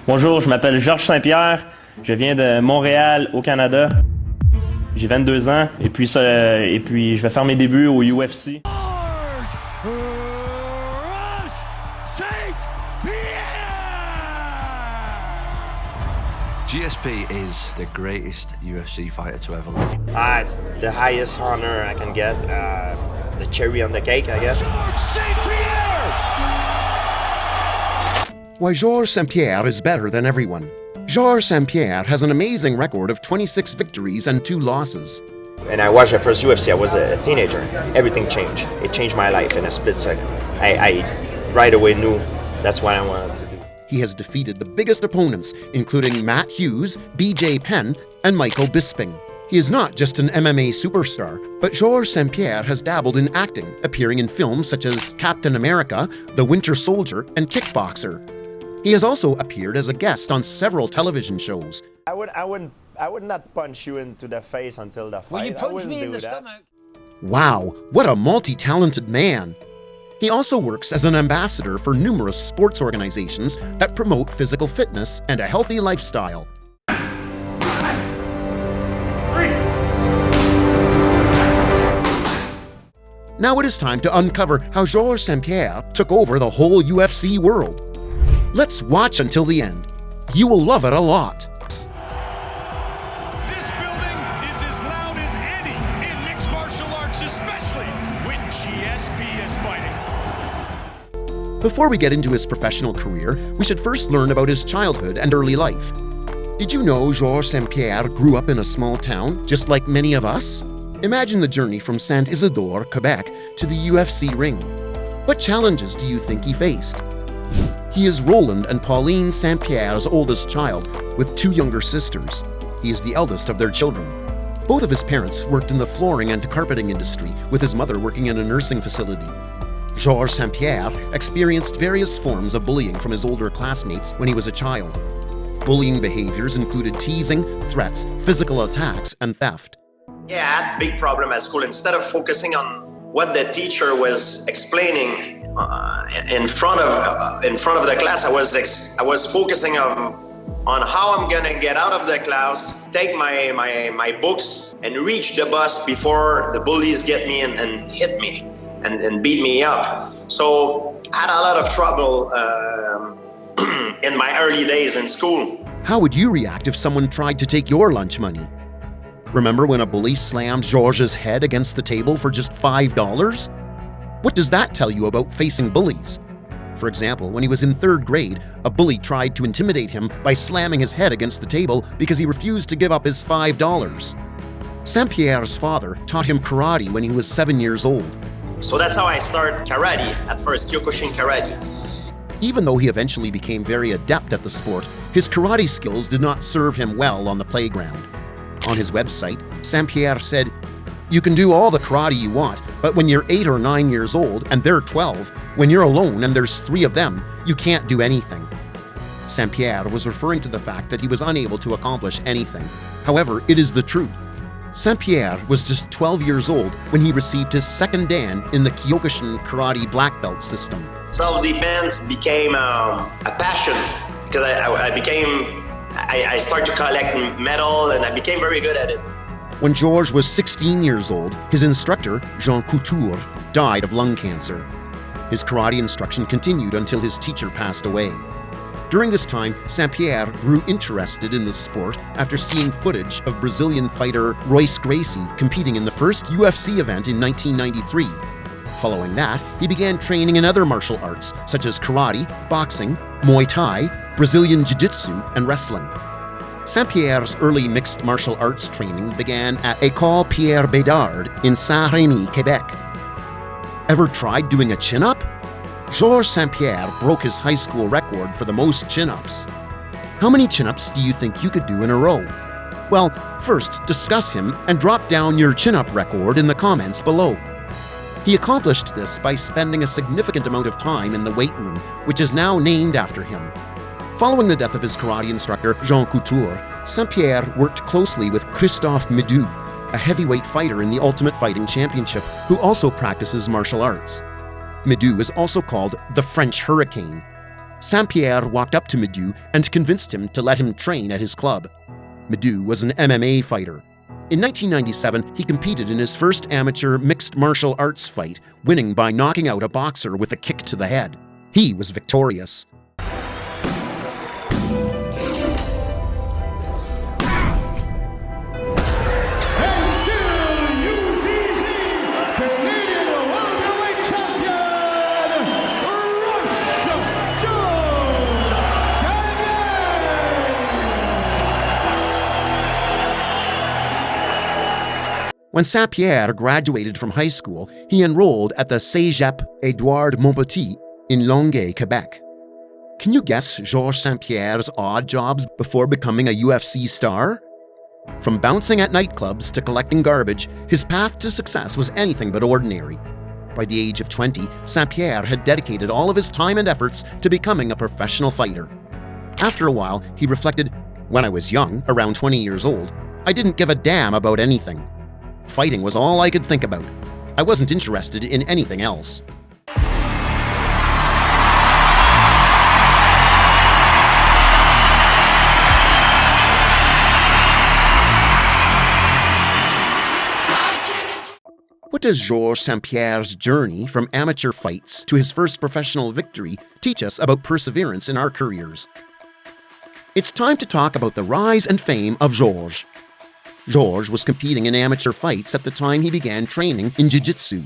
Bonjour, je m'appelle George St-Pierre, je viens de Montréal, au Canada. J'ai 22 ans et puis je vais faire mes débuts au UFC. GSP is the greatest UFC fighter to ever live. It's the highest honor I can get. The cherry on the cake, I guess. George St-Pierre! Why George St-Pierre is better than everyone. George St-Pierre has an amazing record of 26 victories and 2 losses. When I watched the first UFC, I was a teenager. Everything changed. It changed my life in a split second. I right away knew that's what I wanted to do. He has defeated the biggest opponents, including Matt Hughes, BJ Penn, and Michael Bisping. He is not just an MMA superstar, but George St-Pierre has dabbled in acting, appearing in films such as Captain America, The Winter Soldier, and Kickboxer. He has also appeared as a guest on several television shows. I would not punch you into the face until the fight. Will you punch me in the stomach? Wow, what a multi-talented man! He also works as an ambassador for numerous sports organizations that promote physical fitness and a healthy lifestyle. Now it is time to uncover how George St-Pierre took over the whole UFC world. Let's watch until the end. You will love it a lot. This building is as loud as any in mixed martial arts, especially when GSP is fighting. Before we get into his professional career, we should first learn about his childhood and early life. Did you know George St-Pierre grew up in a small town, just like many of us? Imagine the journey from Saint-Isidore, Quebec, to the UFC ring. What challenges do you think he faced? He is Roland and Pauline St-Pierre's oldest child, with 2 younger sisters. He is the eldest of their children. Both of his parents worked in the flooring and carpeting industry, with his mother working in a nursing facility. George St-Pierre experienced various forms of bullying from his older classmates when he was a child. Bullying behaviors included teasing, threats, physical attacks, and theft. Yeah, I had a big problem at school. Instead of focusing on what the teacher was explaining in front of the class, I was focusing on how I'm gonna get out of the class, take my books, and reach the bus before the bullies get me and hit me and beat me up. So I had a lot of trouble in my early days in school. How would you react if someone tried to take your lunch money? Remember when a bully slammed George's head against the table for just $5? What does that tell you about facing bullies? For example, when he was in 3rd grade, a bully tried to intimidate him by slamming his head against the table because he refused to give up his $5. St-Pierre's father taught him karate when he was 7 years old. So that's how I started karate at first, Kyokushin karate. Even though he eventually became very adept at the sport, his karate skills did not serve him well on the playground. On his website, St-Pierre said, "You can do all the karate you want, but when you're 8 or 9 years old and they're 12, when you're alone and there's 3 of them, you can't do anything." St-Pierre was referring to the fact that he was unable to accomplish anything. However, it is the truth. St-Pierre was just 12 years old when he received his 2nd dan in the Kyokushin karate black belt system. Self-defense became a passion because I started to collect metal and I became very good at it. When George was 16 years old, his instructor, Jean Couture, died of lung cancer. His karate instruction continued until his teacher passed away. During this time, St-Pierre grew interested in the sport after seeing footage of Brazilian fighter Royce Gracie competing in the first UFC event in 1993. Following that, he began training in other martial arts such as karate, boxing, Muay Thai, Brazilian Jiu-Jitsu, and wrestling. St-Pierre's early mixed martial arts training began at École Pierre Bédard in Saint-Rémy, Quebec. Ever tried doing a chin-up? George St-Pierre broke his high school record for the most chin-ups. How many chin-ups do you think you could do in a row? Well, first, discuss him and drop down your chin-up record in the comments below. He accomplished this by spending a significant amount of time in the weight room, which is now named after him. Following the death of his karate instructor, Jean Couture, St-Pierre worked closely with Christophe Midou, a heavyweight fighter in the Ultimate Fighting Championship who also practices martial arts. Midou is also called the French Hurricane. St-Pierre walked up to Midoux and convinced him to let him train at his club. Midoux was an MMA fighter. In 1997, he competed in his first amateur mixed martial arts fight, winning by knocking out a boxer with a kick to the head. He was victorious. When St-Pierre graduated from high school, he enrolled at the Cégep Édouard Montpetit in Longueuil, Quebec. Can you guess George St-Pierre's odd jobs before becoming a UFC star? From bouncing at nightclubs to collecting garbage, his path to success was anything but ordinary. By the age of 20, St-Pierre had dedicated all of his time and efforts to becoming a professional fighter. After a while, he reflected, "When I was young, around 20 years old, I didn't give a damn about anything. Fighting was all I could think about. I wasn't interested in anything else." What does Georges St-Pierre's journey from amateur fights to his first professional victory teach us about perseverance in our careers? It's time to talk about the rise and fame of Georges. Georges was competing in amateur fights at the time he began training in jiu-jitsu.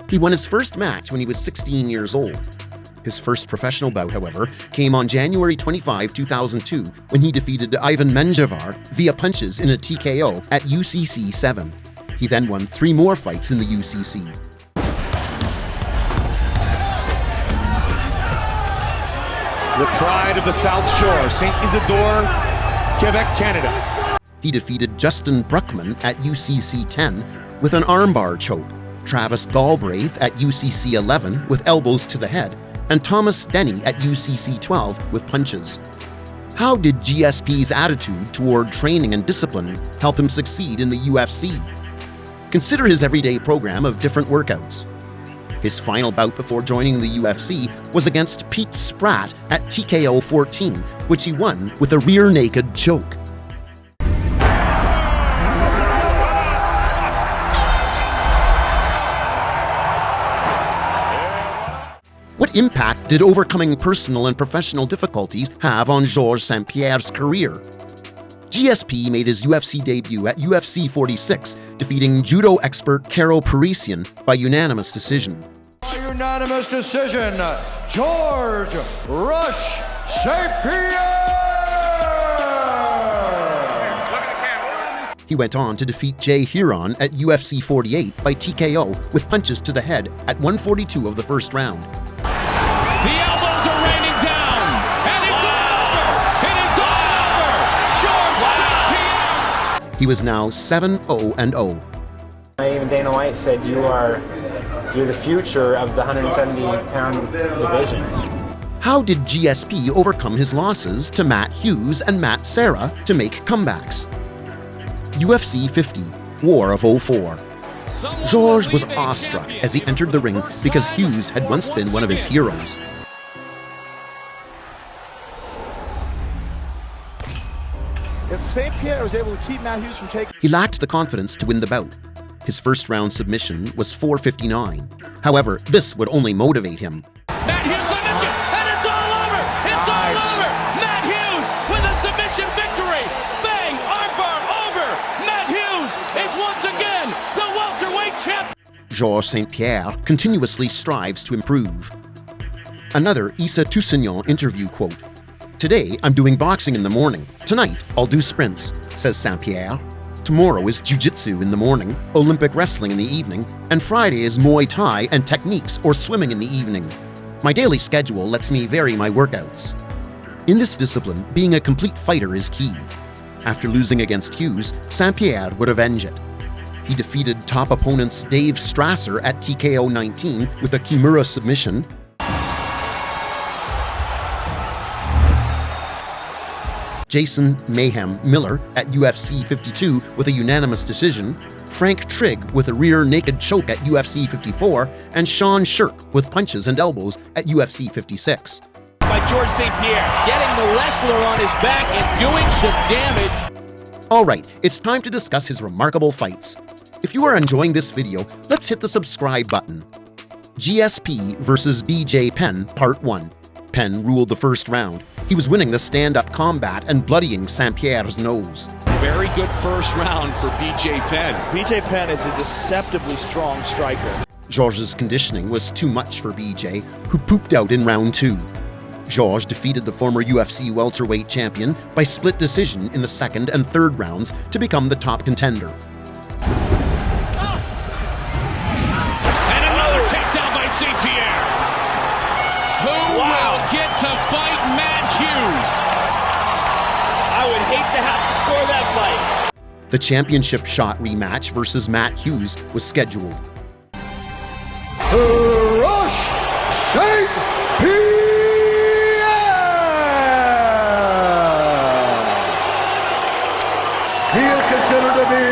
He won his first match when he was 16 years old. His first professional bout, however, came on January 25, 2002, when he defeated Ivan Menjivar via punches in a TKO at UCC 7. He then won 3 more fights in the UCC. The pride of the South Shore, St. Isidore, Quebec, Canada. He defeated Justin Bruckman at UCC 10 with an armbar choke, Travis Galbraith at UCC 11 with elbows to the head, and Thomas Denny at UCC 12 with punches. How did GSP's attitude toward training and discipline help him succeed in the UFC? Consider his everyday program of different workouts. His final bout before joining the UFC was against Pete Spratt at TKO 14, which he won with a rear naked choke. What impact did overcoming personal and professional difficulties have on Georges St-Pierre's career? GSP made his UFC debut at UFC 46, defeating judo expert Karo Parisian by unanimous decision. By unanimous decision, George Rush St-Pierre! He went on to defeat Jay Huron at UFC 48 by TKO with punches to the head at 142 of the first round. The elbows are raining down, and it's over! It is all over! George St-Pierre! He was now 7-0-0. Even Dana White said you're the future of the 170-pound division. How did GSP overcome his losses to Matt Hughes and Matt Serra to make comebacks? UFC 50, War of 04. Georges was awestruck as he entered the ring because Hughes had once been one of his heroes. If St-Pierre was able to keep Matt Hughes from taking... He lacked the confidence to win the bout. His first round submission was 4:59. However, this would only motivate him. Matt Hughes submission, and it's all over! It's all over! Matt Hughes with a submission victory! Bang! Armbar over! Matt Hughes is once again the welterweight champ! Georges St-Pierre continuously strives to improve. Another Issa Toussaint interview quote, "Today, I'm doing boxing in the morning. Tonight, I'll do sprints," says St-Pierre. Tomorrow is jiu-jitsu in the morning, Olympic wrestling in the evening, and Friday is Muay Thai and techniques or swimming in the evening. My daily schedule lets me vary my workouts. In this discipline, being a complete fighter is key. After losing against Hughes, St-Pierre would avenge it. He defeated top opponents Dave Strasser at TKO 19 with a Kimura submission, Jason Mayhem Miller at UFC 52 with a unanimous decision, Frank Trigg with a rear naked choke at UFC 54, and Sean Shirk with punches and elbows at UFC 56. By George St-Pierre. Getting the wrestler on his back and doing some damage. Alright, it's time to discuss his remarkable fights. If you are enjoying this video, let's hit the subscribe button. GSP vs. BJ Penn, Part 1. Penn ruled the first round. He was winning the stand-up combat and bloodying St-Pierre's nose. Very good first round for BJ Penn. BJ Penn is a deceptively strong striker. Georges' conditioning was too much for BJ, who pooped out in round 2. Georges defeated the former UFC welterweight champion by split decision in the second and third rounds to become the top contender. And another takedown by St-Pierre. Who will get to fight Matt Hughes? I would hate to have to score that fight. The championship shot rematch versus Matt Hughes was scheduled. George St-Pierre! He is considered to be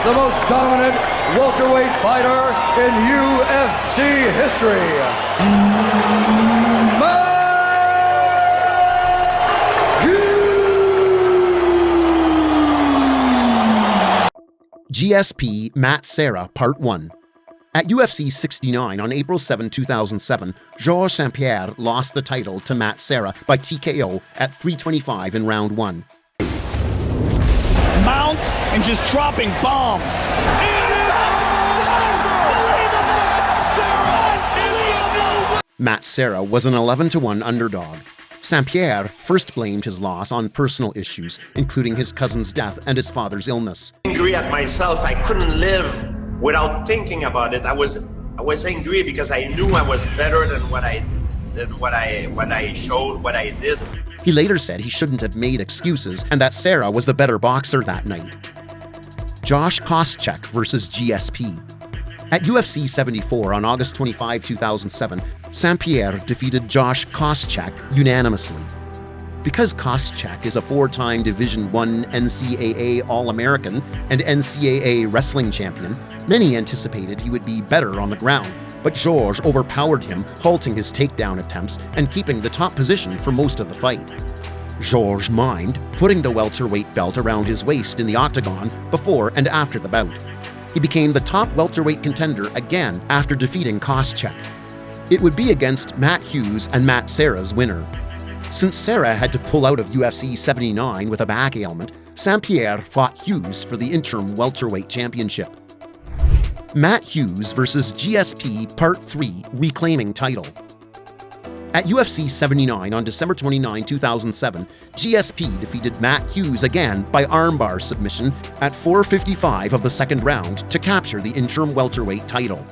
the most dominant welterweight fighter in UFC history. GSP Matt Serra Part 1. At UFC 69 on April 7, 2007, George St-Pierre lost the title to Matt Serra by TKO at 3:25 in round 1. Mount and just dropping bombs. Matt Serra was an 11-1 underdog. St-Pierre first blamed his loss on personal issues, including his cousin's death and his father's illness. Angry at myself. I couldn't live without thinking about it. I was angry because I knew I was better than what I showed, what I did. He later said he shouldn't have made excuses and that Serra was the better boxer that night. Josh Koscheck versus GSP. At UFC 74 on August 25, 2007, St-Pierre defeated Josh Koscheck unanimously. Because Koscheck is a 4-time Division I NCAA All-American and NCAA wrestling champion, many anticipated he would be better on the ground, but George overpowered him, halting his takedown attempts and keeping the top position for most of the fight. George mimed putting the welterweight belt around his waist in the octagon before and after the bout. He became the top welterweight contender again after defeating Koscheck. It would be against Matt Hughes and Matt Serra's winner. Since Serra had to pull out of UFC 79 with a back ailment, St-Pierre fought Hughes for the interim welterweight championship. Matt Hughes versus GSP Part 3 reclaiming title. At UFC 79 on December 29, 2007, GSP defeated Matt Hughes again by armbar submission at 4:55 of the second round to capture the interim welterweight title.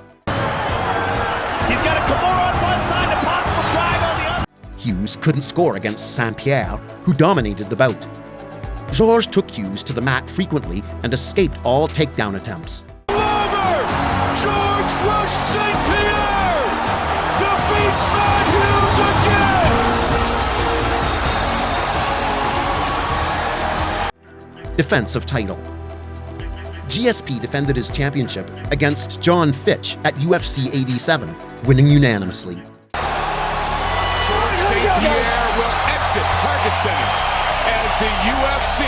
He's got a Kimura on one side, a possible triangle on the other. Hughes couldn't score against St-Pierre, who dominated the bout. George took Hughes to the mat frequently and escaped all takedown attempts. George Rush St-Pierre defeats Matt Hughes again! Defense of title. GSP defended his championship against John Fitch at UFC 87, winning unanimously. St-Pierre will exit Target Center as the UFC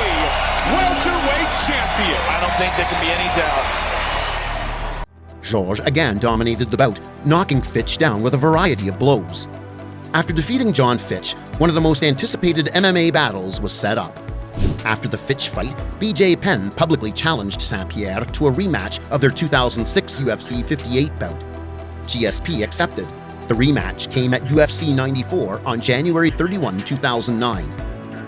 welterweight champion. I don't think there can be any doubt. George again dominated the bout, knocking Fitch down with a variety of blows. After defeating John Fitch, one of the most anticipated MMA battles was set up. After the Fitch fight, BJ Penn publicly challenged St-Pierre to a rematch of their 2006 UFC 58 bout. GSP accepted. The rematch came at UFC 94 on January 31, 2009.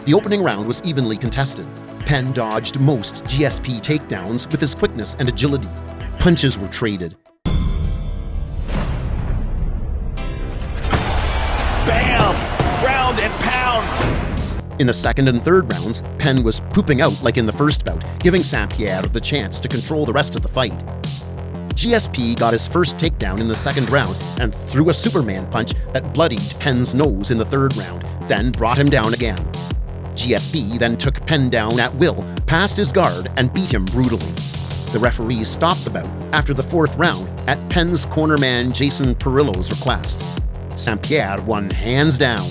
The opening round was evenly contested. Penn dodged most GSP takedowns with his quickness and agility. Punches were traded. Bam! Ground and pound. In the second and third rounds, Penn was pooping out like in the first bout, giving St-Pierre the chance to control the rest of the fight. GSP got his first takedown in the second round and threw a Superman punch that bloodied Penn's nose in the third round, then brought him down again. GSP then took Penn down at will, passed his guard, and beat him brutally. The referee stopped the bout after the 4th round at Penn's cornerman Jason Perillo's request. St-Pierre won hands down.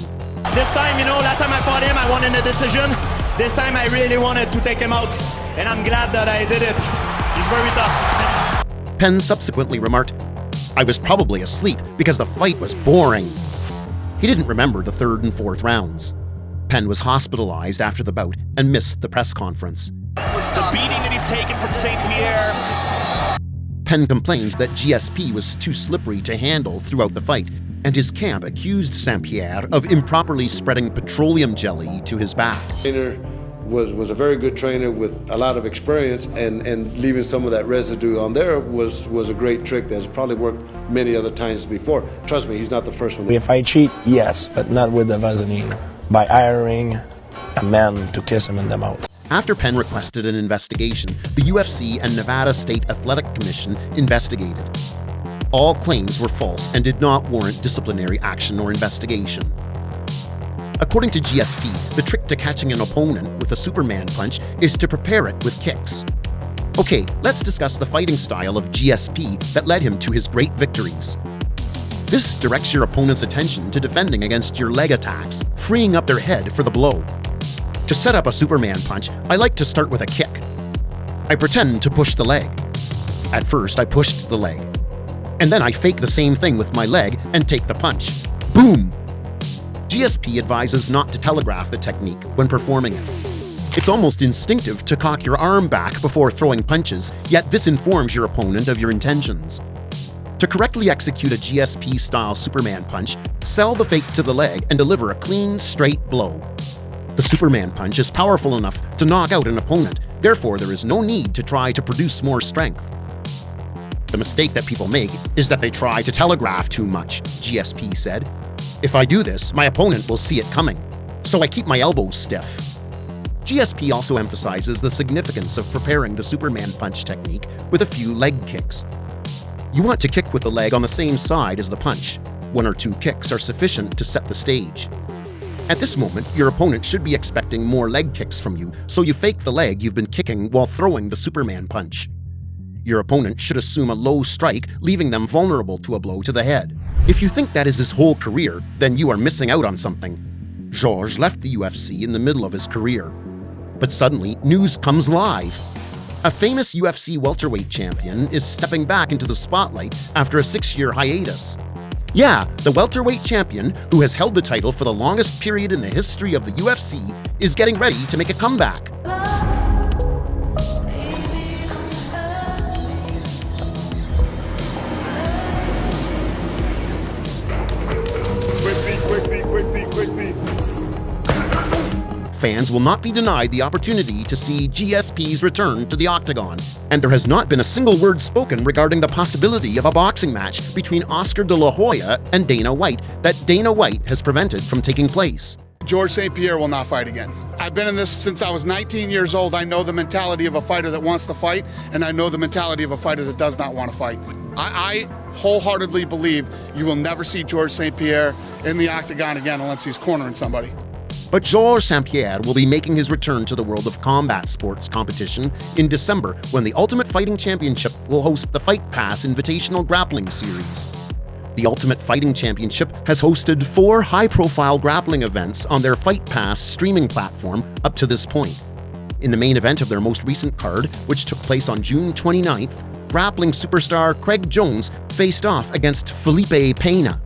This time, last time I fought him, I won in a decision. This time I really wanted to take him out, and I'm glad that I did it. He's very tough. Penn subsequently remarked, "I was probably asleep because the fight was boring." He didn't remember the 3rd and 4th rounds. Penn was hospitalized after the bout and missed the press conference. The beating that he's taken from St-Pierre. Penn complained that GSP was too slippery to handle throughout the fight, and his camp accused St-Pierre of improperly spreading petroleum jelly to his back. Trainer was a very good trainer with a lot of experience, and leaving some of that residue on there was a great trick that's probably worked many other times before. Trust me, he's not the first one. If I cheat, yes, but not with the Vaseline. By hiring a man to kiss him in the mouth. After Penn requested an investigation, the UFC and Nevada State Athletic Commission investigated. All claims were false and did not warrant disciplinary action or investigation. According to GSP, the trick to catching an opponent with a Superman punch is to prepare it with kicks. Okay, let's discuss the fighting style of GSP that led him to his great victories. This directs your opponent's attention to defending against your leg attacks, freeing up their head for the blow. To set up a Superman punch, I like to start with a kick. I pretend to push the leg. At first, I pushed the leg. And then I fake the same thing with my leg and take the punch. Boom! GSP advises not to telegraph the technique when performing it. It's almost instinctive to cock your arm back before throwing punches, yet this informs your opponent of your intentions. To correctly execute a GSP-style Superman punch, sell the fake to the leg and deliver a clean, straight blow. The Superman punch is powerful enough to knock out an opponent, therefore there is no need to try to produce more strength. The mistake that people make is that they try to telegraph too much, GSP said. If I do this, my opponent will see it coming, so I keep my elbows stiff. GSP also emphasizes the significance of preparing the Superman punch technique with a few leg kicks. You want to kick with the leg on the same side as the punch. 1 or 2 kicks are sufficient to set the stage. At this moment, your opponent should be expecting more leg kicks from you, so you fake the leg you've been kicking while throwing the Superman punch. Your opponent should assume a low strike, leaving them vulnerable to a blow to the head. If you think that is his whole career, then you are missing out on something. George left the UFC in the middle of his career. But suddenly, news comes live. A famous UFC welterweight champion is stepping back into the spotlight after a 6-year hiatus. Yeah, the welterweight champion, who has held the title for the longest period in the history of the UFC, is getting ready to make a comeback. Fans will not be denied the opportunity to see GSP's return to the octagon, and there has not been a single word spoken regarding the possibility of a boxing match between Oscar de la Hoya and Dana White that Dana White has prevented from taking place. George St-Pierre will not fight again. I've been in this since I was 19 years old. I know the mentality of a fighter that wants to fight, and I know the mentality of a fighter that does not want to fight. I wholeheartedly believe you will never see George St-Pierre in the octagon again unless he's cornering somebody. But George St-Pierre will be making his return to the world of combat sports competition in December when the Ultimate Fighting Championship will host the Fight Pass Invitational Grappling Series. The Ultimate Fighting Championship has hosted 4 high-profile grappling events on their Fight Pass streaming platform up to this point. In the main event of their most recent card, which took place on June 29th, grappling superstar Craig Jones faced off against Felipe Pena.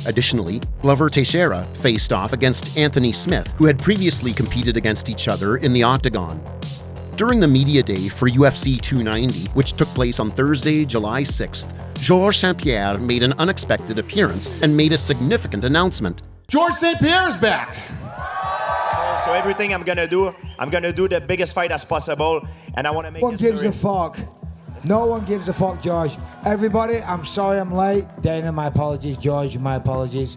Additionally, Glover Teixeira faced off against Anthony Smith, who had previously competed against each other in the octagon. During the media day for UFC 290, which took place on Thursday, July 6th, George St-Pierre made an unexpected appearance and made a significant announcement. George St-Pierre is back! So everything I'm gonna do the biggest fight as possible, and I wanna make history. Gives a fuck. No one gives a fuck, George. Everybody, I'm sorry I'm late. Dana, my apologies. George, my apologies.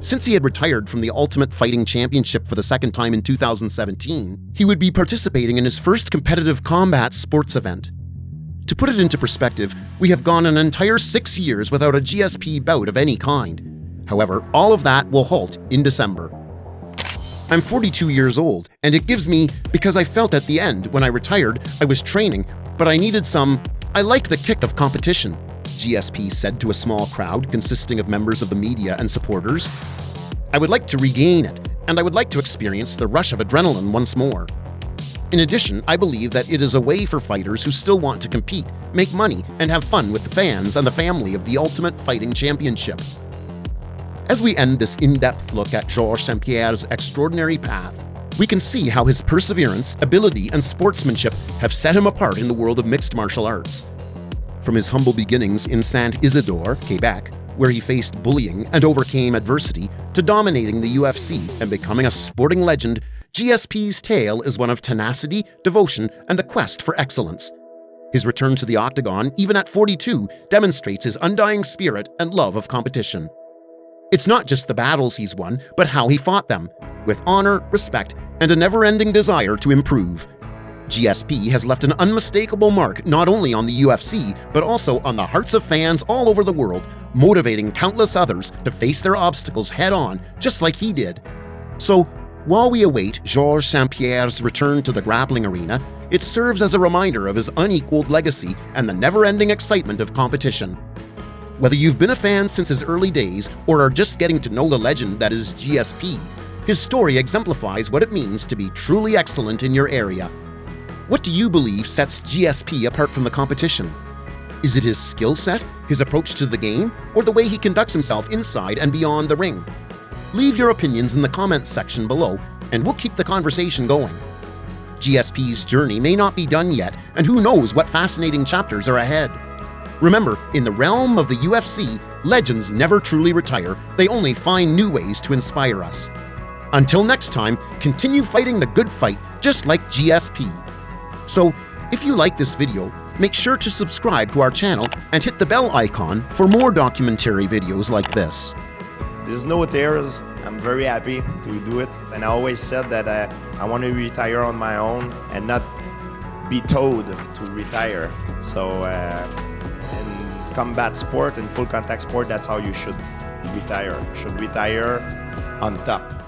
Since he had retired from the Ultimate Fighting Championship for the second time in 2017, he would be participating in his first competitive combat sports event. To put it into perspective, we have gone an entire 6 years without a GSP bout of any kind. However, all of that will halt in December. I'm 42 years old, and it gives me, because I felt at the end, when I retired, I was training, but I needed some, I like the kick of competition, GSP said to a small crowd consisting of members of the media and supporters. I would like to regain it, and I would like to experience the rush of adrenaline once more. In addition, I believe that it is a way for fighters who still want to compete, make money, and have fun with the fans and the family of the Ultimate Fighting Championship. As we end this in-depth look at George St-Pierre's extraordinary path, we can see how his perseverance, ability, and sportsmanship have set him apart in the world of mixed martial arts. From his humble beginnings in Saint-Isidore, Quebec, where he faced bullying and overcame adversity, to dominating the UFC and becoming a sporting legend, GSP's tale is one of tenacity, devotion, and the quest for excellence. His return to the octagon, even at 42, demonstrates his undying spirit and love of competition. It's not just the battles he's won, but how he fought them, with honor, respect, and a never-ending desire to improve. GSP has left an unmistakable mark not only on the UFC, but also on the hearts of fans all over the world, motivating countless others to face their obstacles head-on, just like he did. So, while we await George St-Pierre's return to the grappling arena, it serves as a reminder of his unequaled legacy and the never-ending excitement of competition. Whether you've been a fan since his early days or are just getting to know the legend that is GSP, his story exemplifies what it means to be truly excellent in your area. What do you believe sets GSP apart from the competition? Is it his skill set, his approach to the game, or the way he conducts himself inside and beyond the ring? Leave your opinions in the comments section below, and we'll keep the conversation going. GSP's journey may not be done yet, and who knows what fascinating chapters are ahead. Remember, in the realm of the UFC, legends never truly retire, they only find new ways to inspire us. Until next time, continue fighting the good fight just like GSP. So, if you like this video, make sure to subscribe to our channel and hit the bell icon for more documentary videos like this. There's no tears. I'm very happy to do it. And I always said that I want to retire on my own and not be told to retire. So in combat sport, in full contact sport, that's how you should retire. You should retire on top.